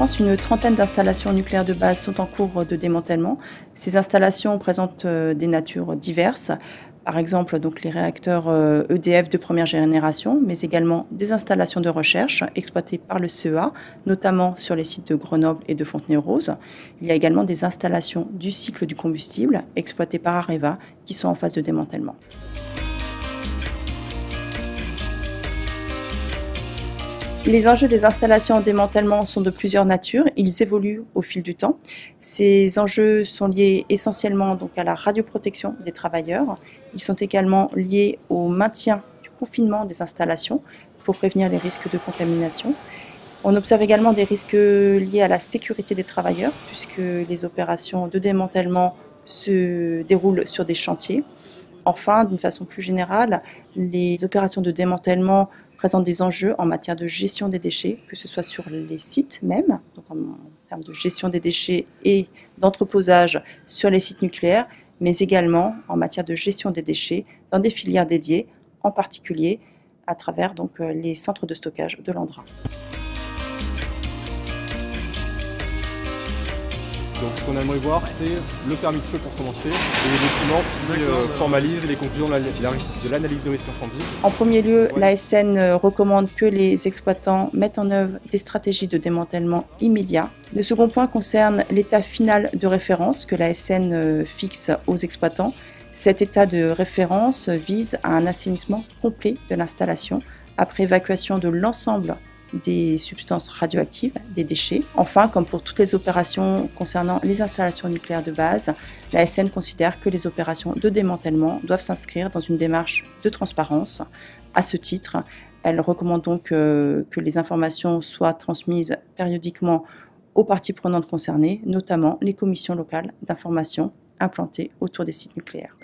France, une trentaine d'installations nucléaires de base sont en cours de démantèlement. Ces installations présentent des natures diverses. Par exemple, donc les réacteurs EDF de première génération, mais également des installations de recherche exploitées par le CEA, notamment sur les sites de Grenoble et de Fontenay-aux-Roses. Il y a également des installations du cycle du combustible exploitées par Areva qui sont en phase de démantèlement. Les enjeux des installations en démantèlement sont de plusieurs natures. Ils évoluent au fil du temps. Ces enjeux sont liés essentiellement donc à la radioprotection des travailleurs. Ils sont également liés au maintien du confinement des installations pour prévenir les risques de contamination. On observe également des risques liés à la sécurité des travailleurs puisque les opérations de démantèlement se déroulent sur des chantiers. Enfin, d'une façon plus générale, les opérations de démantèlement présentent des enjeux en matière de gestion des déchets, que ce soit sur les sites même, donc en termes de gestion des déchets et d'entreposage sur les sites nucléaires, mais également en matière de gestion des déchets dans des filières dédiées, en particulier à travers donc, les centres de stockage de l'Andrin. Donc ce qu'on aimerait voir, c'est le permis de feu pour commencer et les documents qui formalisent les conclusions de l'analyse de risque incendie. En premier lieu, l'ASN recommande que les exploitants mettent en œuvre des stratégies de démantèlement immédiat. Le second point concerne l'état final de référence que l'ASN fixe aux exploitants. Cet état de référence vise à un assainissement complet de l'installation après évacuation de l'ensemble des substances radioactives, des déchets. Enfin, comme pour toutes les opérations concernant les installations nucléaires de base, l'ASN considère que les opérations de démantèlement doivent s'inscrire dans une démarche de transparence. À ce titre, elle recommande donc que les informations soient transmises périodiquement aux parties prenantes concernées, notamment les commissions locales d'information implantées autour des sites nucléaires.